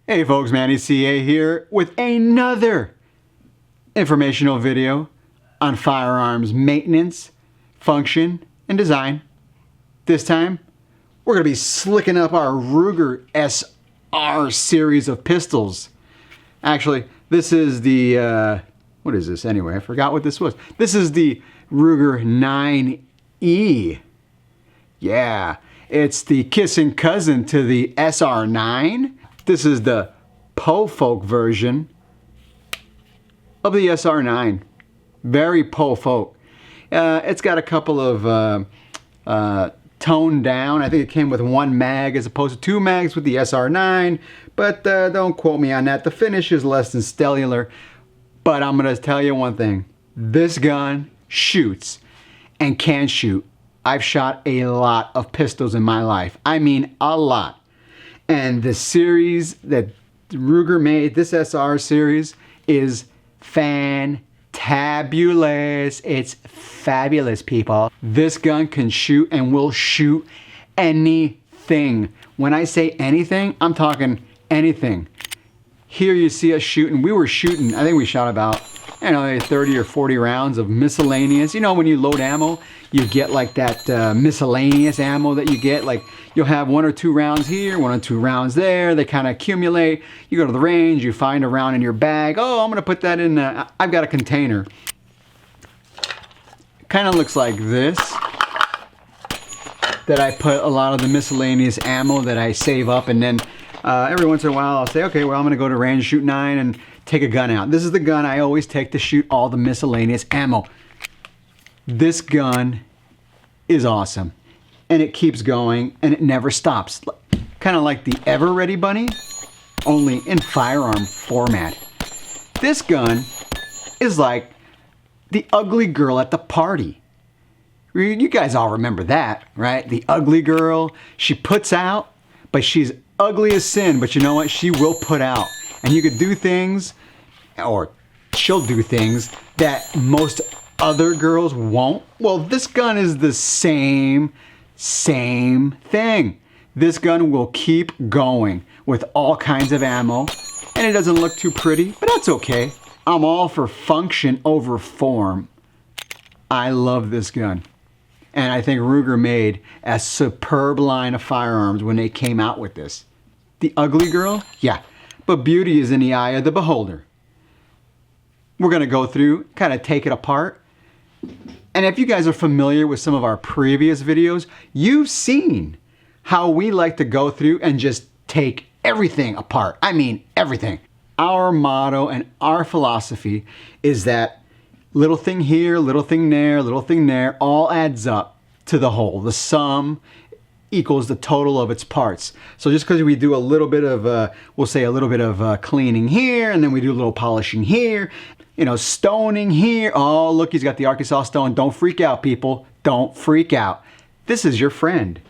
Hey folks, Manny CA here with another informational video on firearms maintenance, function, and design. This time, we're going to be slicking up our Ruger SR series of pistols. Actually, this is the, what is this anyway? I forgot what this was. This is the Ruger 9E. Yeah, it's the kissing cousin to the SR9. This is the po-folk version of the SR9. Very po-folk. It's got a couple of toned down. I think it came with one mag as opposed to two mags with the SR9. But don't quote me on that. The finish is less than stellar. But I'm going to tell you one thing. This gun shoots and can shoot. I've shot a lot of pistols in my life. I mean a lot. And the series that Ruger made, this SR series, is fantabulous. It's fabulous, people. This gun can shoot and will shoot anything. When I say anything, I'm talking anything. Here you see us shooting. We were shooting, I think we shot about, 30 or 40 rounds of miscellaneous. You know, when you load ammo, you get like that miscellaneous ammo that you get. Like you'll have 1 or 2 rounds here, 1 or 2 rounds there. They kind of accumulate. You go to the range, you find a round in your bag. Oh, I'm going to put that in. I've got a container. Kind of looks like this. That I put a lot of the miscellaneous ammo that I save up, and then every once in a while I'll say, okay, well, I'm going to go to range, shoot 9, and take a gun out. This is the gun I always take to shoot all the miscellaneous ammo. This gun is awesome. And it keeps going and it never stops. Kind of like the Ever Ready Bunny, only in firearm format. This gun is like the ugly girl at the party. You guys all remember that, right? The ugly girl, she puts out, but she's ugly as sin, but you know what? She will put out. And you could do things, or she'll do things that most other girls won't. Well, this gun is the same thing. This gun will keep going with all kinds of ammo, and it doesn't look too pretty, but that's okay. I'm all for function over form. I love this gun. And I think Ruger made a superb line of firearms when they came out with this. The ugly girl? Yeah. But beauty is in the eye of the beholder. We're going to go through, kind of take it apart. And if you guys are familiar with some of our previous videos, you've seen how we like to go through and just take everything apart. I mean, everything. Our motto and our philosophy is that little thing here, little thing there, all adds up to the whole. The sum equals the total of its parts. So just because we do a little bit of, we'll say a little bit of cleaning here, and then we do a little polishing here, stoning here. Oh, look, he's got the Arkansas stone. Don't freak out, people. Don't freak out. This is your friend.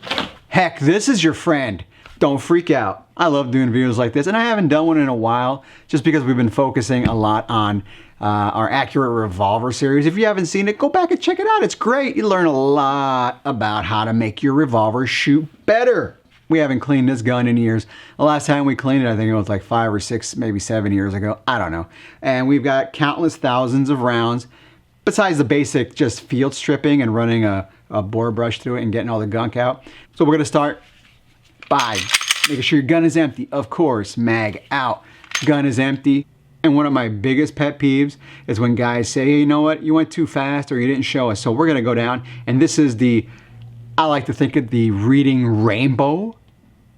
Heck, this is your friend. Don't freak out. I love doing videos like this, and I haven't done one in a while just because we've been focusing a lot on our Accurate Revolver series. If you haven't seen it, go back and check it out. It's great. You learn a lot about how to make your revolver shoot better. We haven't cleaned this gun in years. The last time we cleaned it, I think it was like 5 or 6, maybe 7 years ago. I don't know. And we've got countless thousands of rounds, besides the basic just field stripping and running a bore brush through it and getting all the gunk out. So we're going to start by making sure your gun is empty. Of course, mag out. Gun is empty. And one of my biggest pet peeves is when guys say, hey, you know what, you went too fast or you didn't show us. So we're going to go down, and this is I like to think of the reading rainbow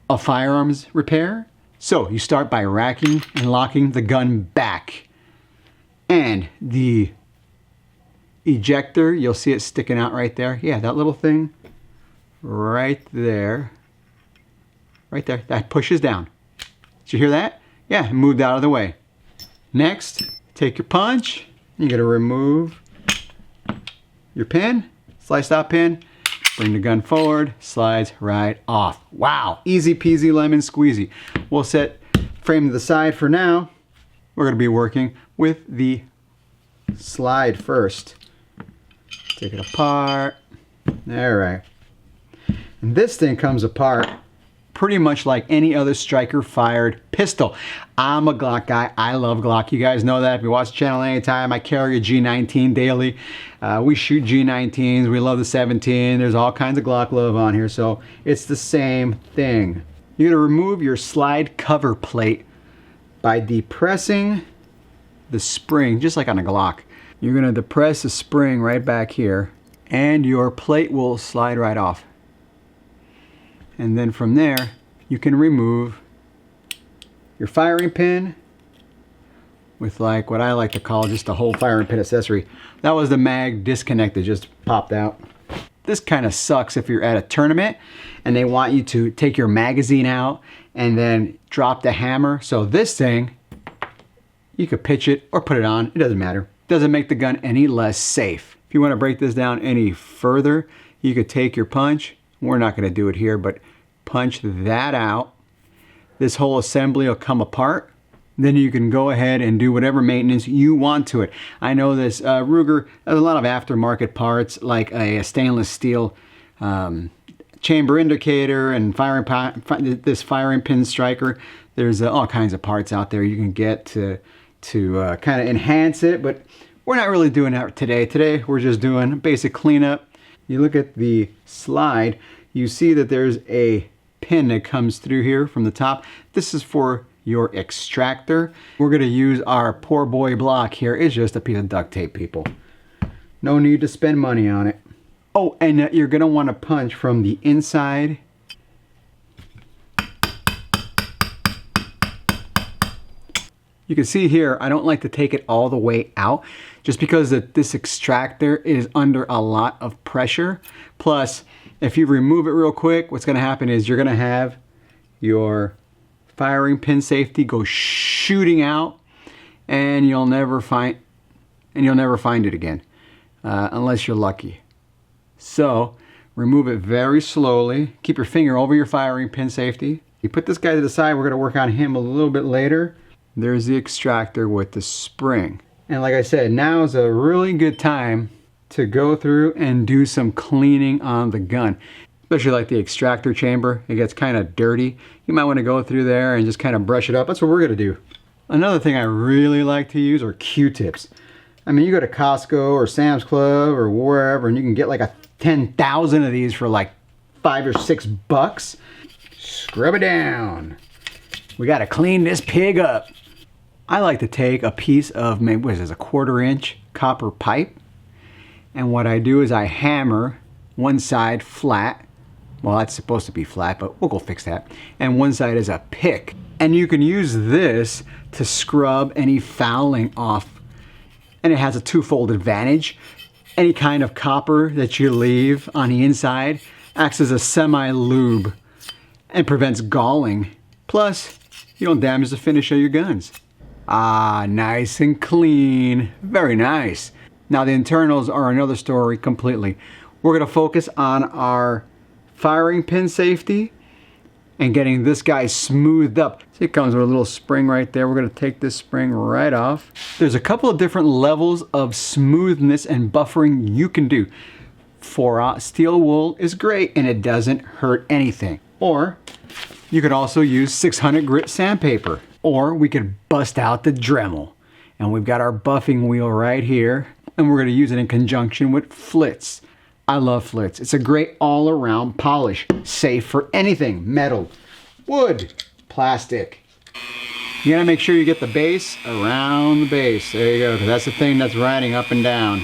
of firearms repair. So you start by racking and locking the gun back. And the ejector, you'll see it sticking out right there. Yeah, that little thing right there. Right there. That pushes down. Did you hear that? Yeah, it moved out of the way. Next, take your punch. You gotta remove your pin, slide stop pin, bring the gun forward, slides right off. Wow, easy peasy lemon squeezy. We'll set frame to the side for now. We're gonna be working with the slide first. Take it apart. All right. And this thing comes apart pretty much like any other striker fired pistol. I'm a Glock guy. I love Glock. You guys know that. If you watch the channel anytime, I carry a G19 daily. We shoot G19s. We love the 17. There's all kinds of Glock love on here, so it's the same thing. You're gonna remove your slide cover plate by depressing the spring, just like on a Glock. You're gonna depress the spring right back here, and your plate will slide right off. And then from there, you can remove your firing pin with like what I like to call just a whole firing pin accessory. That was the mag disconnect that just popped out. This kind of sucks if you're at a tournament and they want you to take your magazine out and then drop the hammer. So this thing, you could pitch it or put it on, it doesn't matter. Doesn't make the gun any less safe. If you want to break this down any further, you could take your punch. We're not going to do it here, but punch that out. This whole assembly will come apart. Then you can go ahead and do whatever maintenance you want to it. I know this Ruger has a lot of aftermarket parts, like a stainless steel chamber indicator and this firing pin striker. There's all kinds of parts out there you can get to kind of enhance it, but we're not really doing that today. Today we're just doing basic cleanup. You look at the slide, you see that there's a pin that comes through here from the top. This is for your extractor. We're gonna use our poor boy block here. It's just a piece of duct tape, people. No need to spend money on it. Oh, and you're gonna wanna punch from the inside. You can see here, I don't like to take it all the way out just because this extractor is under a lot of pressure. Plus, if you remove it real quick, what's gonna happen is you're gonna have your firing pin safety go shooting out and you'll never find it again unless you're lucky. So, remove it very slowly. Keep your finger over your firing pin safety. You put this guy to the side, we're gonna work on him a little bit later. There's the extractor with the spring. And like I said, now is a really good time to go through and do some cleaning on the gun. Especially like the extractor chamber, it gets kind of dirty. You might want to go through there and just kind of brush it up. That's what we're gonna do. Another thing I really like to use are Q-tips. I mean, you go to Costco or Sam's Club or wherever and you can get like 10,000 of these for like $5 or $6. Scrub it down. We gotta clean this pig up. I like to take a piece of, maybe what is this, a 1/4 inch copper pipe. And what I do is I hammer one side flat. Well, that's supposed to be flat, but we'll go fix that. And one side is a pick. And you can use this to scrub any fouling off. And it has a twofold advantage. Any kind of copper that you leave on the inside acts as a semi-lube and prevents galling. Plus, you don't damage the finish of your guns. Ah, nice and clean. Very nice. Now the internals are another story completely. We're gonna focus on our firing pin safety and getting this guy smoothed up. See, it comes with a little spring right there. We're gonna take this spring right off. There's a couple of different levels of smoothness and buffering you can do. Steel wool is great and it doesn't hurt anything. Or you could also use 600 grit sandpaper. Or we could bust out the Dremel. And we've got our buffing wheel right here. And we're gonna use it in conjunction with Flitz. I love Flitz. It's a great all-around polish. Safe for anything. Metal, wood, plastic. You gotta make sure you get the base around the base. There you go, because that's the thing that's riding up and down.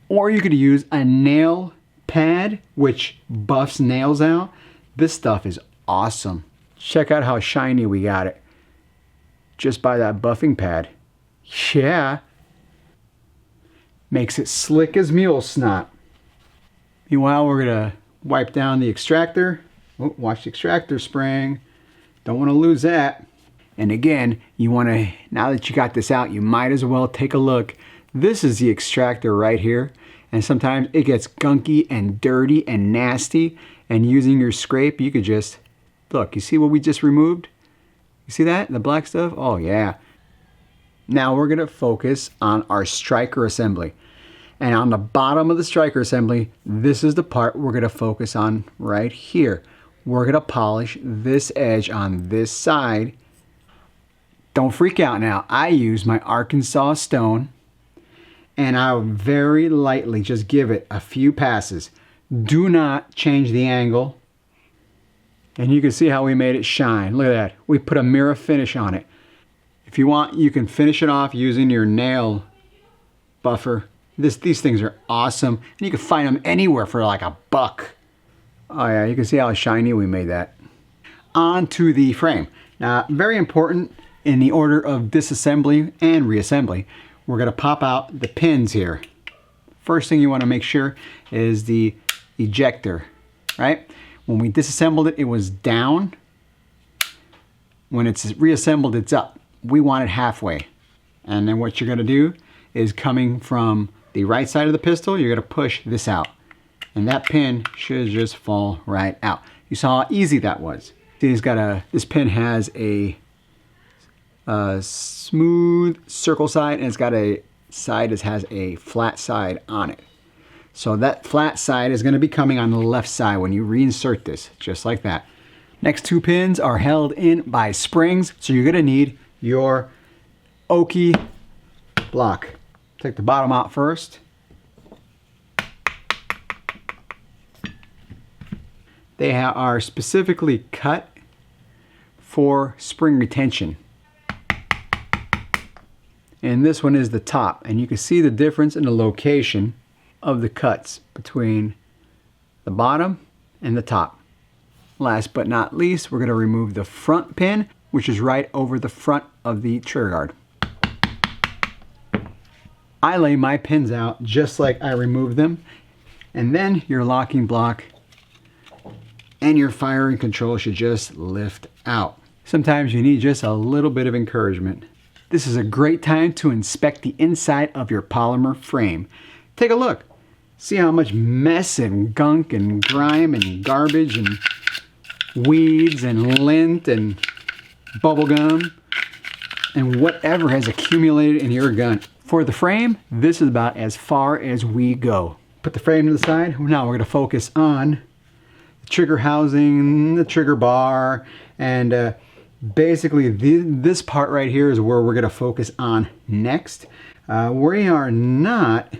Or you could use a nail pad, which buffs nails out. This stuff is awesome. Check out how shiny we got it. Just by that buffing pad. Yeah. Makes it slick as mule snot. Meanwhile, we're gonna wipe down the extractor. Oh, watch the extractor spring. Don't wanna lose that. And again, you wanna, now that you got this out, you might as well take a look. This is the extractor right here. And sometimes it gets gunky and dirty and nasty. And using your scrape, you could just, look, you see what we just removed? You see that, the black stuff? Oh yeah. Now we're gonna focus on our striker assembly. And on the bottom of the striker assembly, this is the part we're gonna focus on right here. we're going to polish this edge on this side. Don't freak out now. I use my Arkansas stone, and I'll very lightly just give it a few passes. Do not change the angle. And you can see how we made it shine. Look at that. We put a mirror finish on it. If you want, you can finish it off using your nail buffer. These things are awesome. And you can find them anywhere for like $1. Oh yeah, you can see how shiny we made that. On to the frame. Now, very important in the order of disassembly and reassembly, we're gonna pop out the pins here. First thing you wanna make sure is the ejector, right? When we disassembled it, it was down. When it's reassembled, it's up. We want it halfway. And then what you're gonna do is coming from the right side of the pistol, you're gonna push this out. And that pin should just fall right out. You saw how easy that was. See, this pin has a smooth circle side, and it's got a side that has a flat side on it. So that flat side is gonna be coming on the left side when you reinsert this, just like that. Next two pins are held in by springs, so you're gonna need your oaky block. Take the bottom out first. They are specifically cut for spring retention. And this one is the top, and you can see the difference in the location of the cuts between the bottom and the top. Last but not least, we're going to remove the front pin, which is right over the front of the trigger guard. I lay my pins out just like I removed them, and then your locking block and your firing control should just lift out. Sometimes you need just a little bit of encouragement. This is a great time to inspect the inside of your polymer frame. Take a look. See how much mess and gunk and grime and garbage and weeds and lint and bubble gum and whatever has accumulated in your gun. For the frame, this is about as far as we go. Put the frame to the side. Now we're going to focus on the trigger housing, the trigger bar, and basically this part right here is where we're going to focus on next. We are not,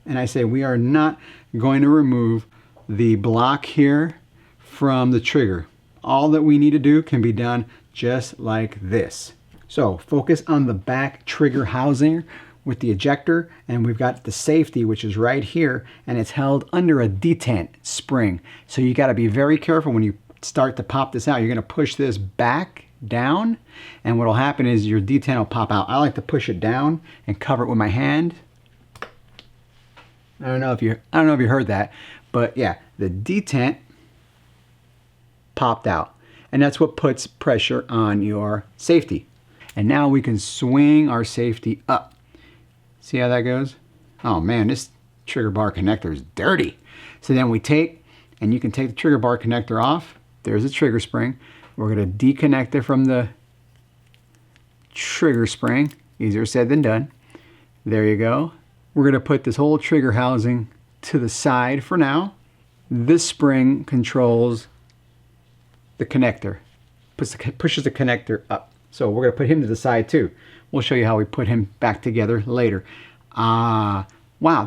and I say we are not going to remove the block here from the trigger. All that we need to do can be done just like this. So focus on the back trigger housing with the ejector, and we've got the safety, which is right here, and it's held under a detent spring. So you got to be very careful when you start to pop this out. You're going to push this back down, and what will happen is your detent will pop out. I like to push it down and cover it with my hand. I don't know if you heard that, but yeah, the detent popped out, and that's what puts pressure on your safety. And now we can swing our safety up. See how that goes? Oh man, this trigger bar connector is dirty. So then we take, and you can take the trigger bar connector off. There's a trigger spring. We're going to deconnect it from the trigger spring. Easier said than done. There you go. We're going to put this whole trigger housing to the side for now. This spring controls the connector, pushes the connector up. So we're going to put him to the side too. We'll show you how we put him back together later. Wow,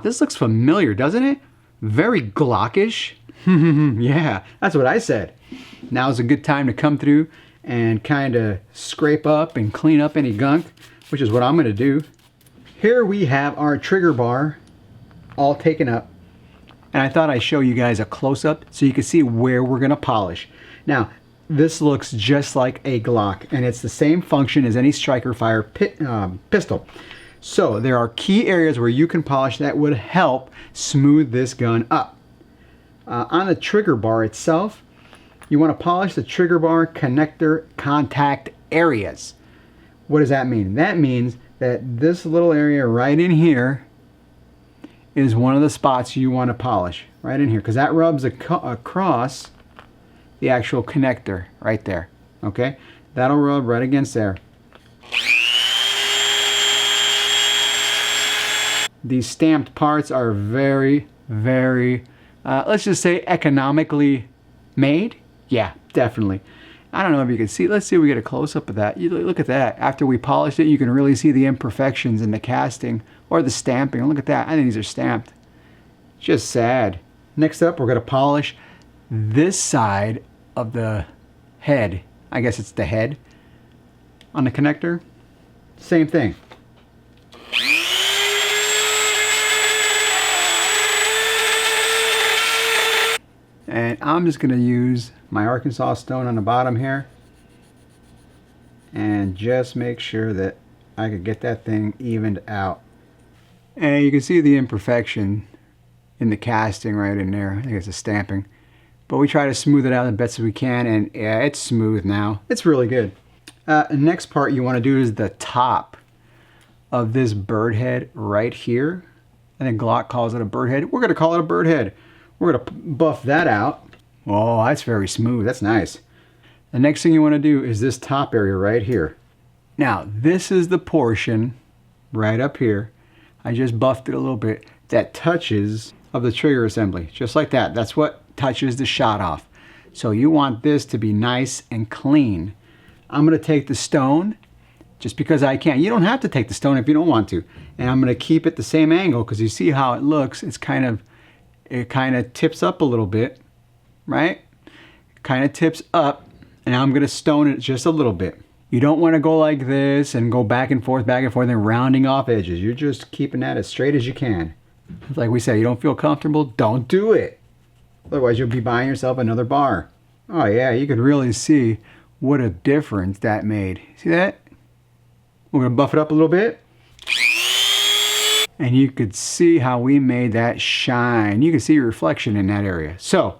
this looks familiar, doesn't it? Very Glockish. Yeah, that's what I said. Now's a good time to come through and kind of scrape up and clean up any gunk, which is what I'm going to do. Here we have our trigger bar all taken up. And I thought I'd show you guys a close-up so you can see where we're going to polish. Now, this looks just like a Glock, and it's the same function as any striker fire pistol. So there are key areas where you can polish that would help smooth this gun up. On the trigger bar itself, you want to polish the trigger bar connector contact areas. What does that mean? That means that this little area right in here is one of the spots you want to polish. Right in here, because that rubs across the actual connector right there. Okay, that'll rub right against there. These stamped parts are very, very, let's just say economically made. Yeah, definitely. I don't know if you can see. Let's see if we get a close-up of that. You look at that. After we polished it, you can really see the imperfections in the casting or the stamping. Look at that. I think these are stamped. Just sad. Next up, we're going to polish this side of the head. I guess it's the head on the connector. Same thing. And I'm just going to use my Arkansas stone on the bottom here and just make sure that I could get that thing evened out. And you can see the imperfection in the casting right in there. I think it's a stamping. But we try to smooth it out as best as we can, and yeah, it's smooth now. It's really good. The next part you want to do is the top of this bird head right here. I think Glock calls it a bird head. We're going to call it a bird head. We're going to buff that out. Oh, that's very smooth. That's nice. The next thing you want to do is this top area right here. Now, this is the portion right up here. I just buffed it a little bit. That touches of the trigger assembly. Just like that. That's what touches the shot off. So you want this to be nice and clean. I'm going to take the stone just because I can. You don't have to take the stone if you don't want to. And I'm going to keep it the same angle because you see how it looks. It kind of tips up a little bit, right? Kind of tips up, and I'm going to stone it just a little bit. You don't want to go like this and go back and forth, and rounding off edges. You're just keeping that as straight as you can. Like we said, you don't feel comfortable, don't do it. Otherwise, you'll be buying yourself another bar. Oh yeah, you could really see what a difference that made. See that? We're going to buff it up a little bit. And you could see how we made that shine. You can see your reflection in that area. So,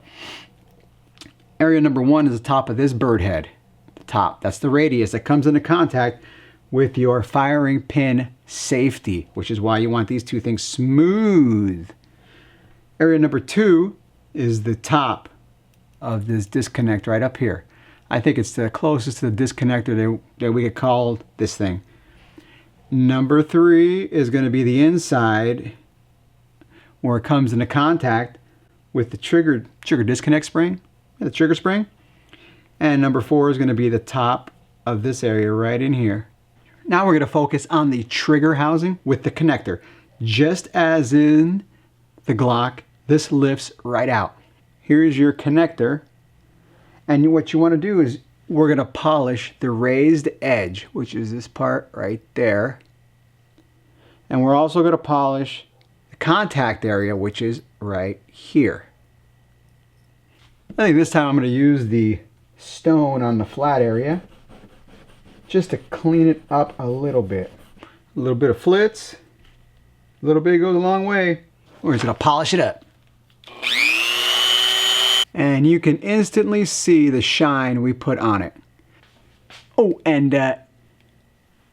area number 1 is the top of this bird head. The top, that's the radius that comes into contact with your firing pin safety, which is why you want these two things smooth. Area number 2 is the top of this disconnect right up here. I think it's the closest to the disconnector that we could call this thing. Number 3 is going to be the inside where it comes into contact with the trigger disconnect spring, the trigger spring. And number 4 is going to be the top of this area right in here. Now we're going to focus on the trigger housing with the connector. Just as in the Glock, this lifts right out. Here's your connector. And what you want to do is we're going to polish the raised edge, which is this part right there. And we're also going to polish the contact area, which is right here. I think this time I'm going to use the stone on the flat area just to clean it up a little bit. A little bit of flitz. A little bit goes a long way. We're just going to polish it up. And you can instantly see the shine we put on it. Oh, and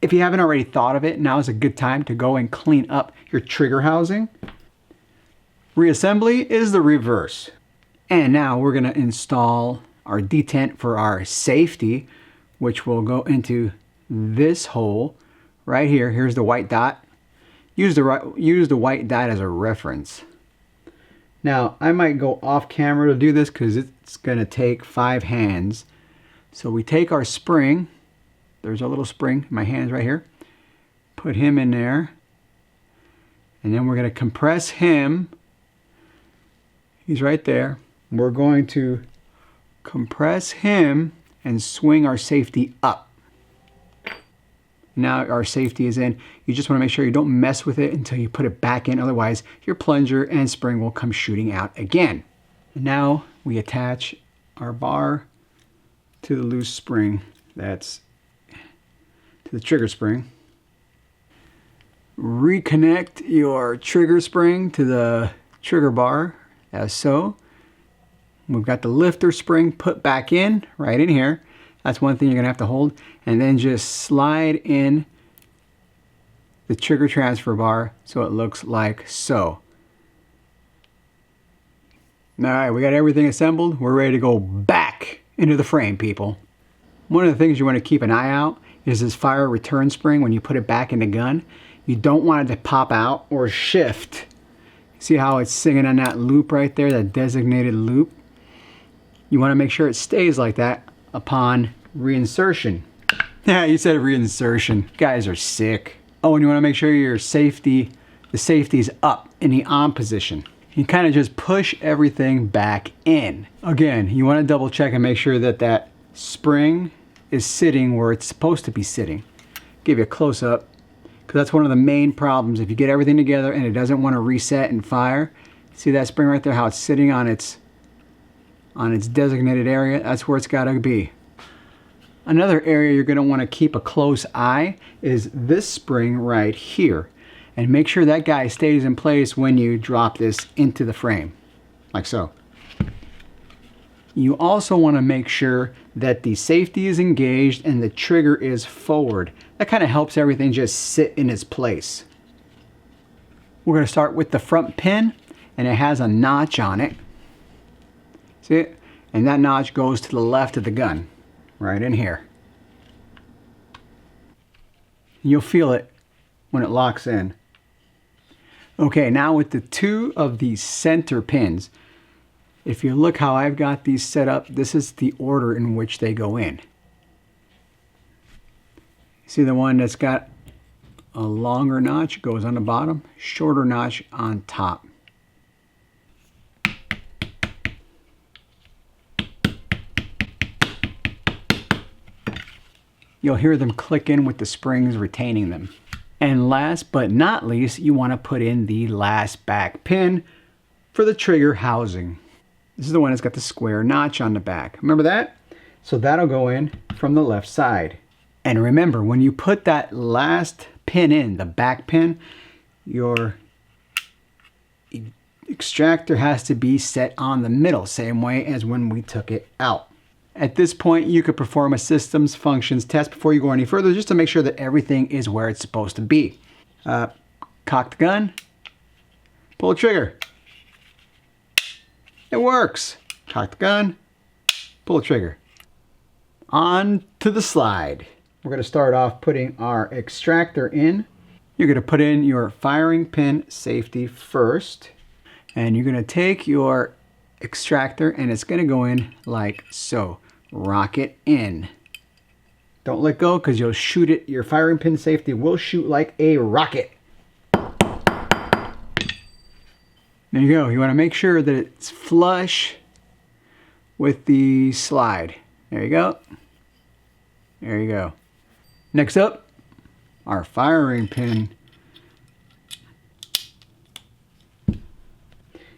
if you haven't already thought of it, now is a good time to go and clean up your trigger housing. Reassembly is the reverse. And now we're going to install our detent for our safety, which will go into this hole right here. Here's the white dot. Use the white dot as a reference. Now, I might go off camera to do this because it's going to take 5 hands. So we take our spring. There's a little spring in my hands right here. Put him in there. And then we're going to compress him. He's right there. We're going to compress him and swing our safety up. Now our safety is in. You just want to make sure you don't mess with it until you put it back in. Otherwise, your plunger and spring will come shooting out again. And now we attach our bar to the loose spring. That's to the trigger spring. Reconnect your trigger spring to the trigger bar, as so. We've got the lifter spring put back in, right in here. That's one thing you're going to have to hold. And then just slide in the trigger transfer bar so it looks like so. Alright, we got everything assembled. We're ready to go back into the frame, people. One of the things you want to keep an eye out is this fire return spring when you put it back in the gun. You don't want it to pop out or shift. See how it's singing on that loop right there, that designated loop? You want to make sure it stays like that upon reinsertion. Yeah, you said reinsertion. Guys are sick. Oh, and you want to make sure the safety's up in the on position. You kind of just push everything back in. Again, you want to double check and make sure that that spring is sitting where it's supposed to be sitting. Give you a close up, because that's one of the main problems. If you get everything together and it doesn't want to reset and fire, see that spring right there, how it's sitting on its designated area? That's where it's got to be. Another area you're going to want to keep a close eye is this spring right here. And make sure that guy stays in place when you drop this into the frame, like so. You also want to make sure that the safety is engaged and the trigger is forward. That kind of helps everything just sit in its place. We're going to start with the front pin, and it has a notch on it. See it? And that notch goes to the left of the gun, right in here. You'll feel it when it locks in. Okay, now with the two of these center pins, if you look how I've got these set up, this is the order in which they go in. See the one that's got a longer notch goes on the bottom, shorter notch on top. You'll hear them click in with the springs retaining them. And last but not least, you want to put in the last back pin for the trigger housing. This is the one that's got the square notch on the back. Remember that? So that'll go in from the left side. And remember, when you put that last pin in, the back pin, your extractor has to be set on the middle, same way as when we took it out. At this point, you could perform a systems functions test before you go any further, just to make sure that everything is where it's supposed to be. Cock the gun, pull the trigger. It works. Cock the gun, pull the trigger. On to the slide. We're going to start off putting our extractor in. You're going to put in your firing pin safety first. And you're going to take your extractor and it's going to go in like so. Rock it in. Don't let go because you'll shoot it. Your firing pin safety will shoot like a rocket. There you go. You want to make sure that it's flush with the slide. There you go. There you go. Next up, our firing pin.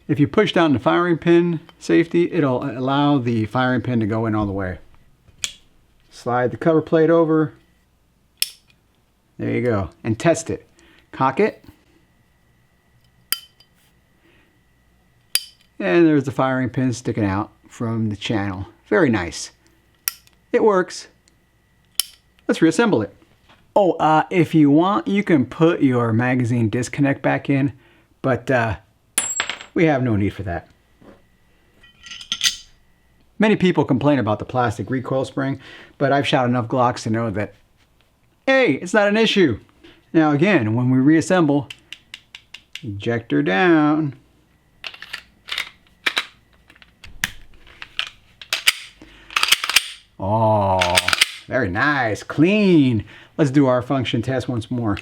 If you push down the firing pin safety, it'll allow the firing pin to go in all the way. Slide the cover plate over. There you go. And test it. Cock it. And there's the firing pin sticking out from the channel. Very nice. It works. Let's reassemble it. Oh, if you want, you can put your magazine disconnect back in, but we have no need for that. Many people complain about the plastic recoil spring, but I've shot enough Glocks to know that, hey, it's not an issue. Now again, when we reassemble, ejector down. Oh, very nice, clean. Let's do our function test once more.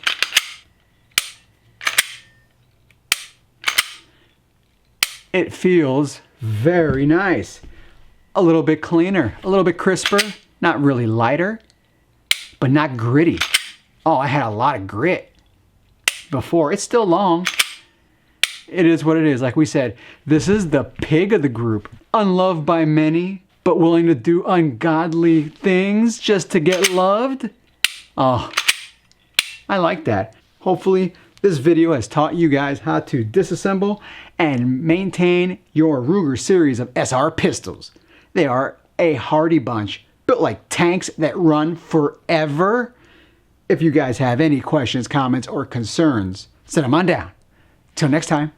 It feels very nice. A little bit cleaner, a little bit crisper, not really lighter, but not gritty. Oh, I had a lot of grit before. It's still long. It is what it is. Like we said, this is the pig of the group. Unloved by many, but willing to do ungodly things just to get loved. Oh, I like that. Hopefully, this video has taught you guys how to disassemble and maintain your Ruger series of SR pistols. They are a hardy bunch, built like tanks that run forever. If you guys have any questions, comments, or concerns, send them on down. Till next time.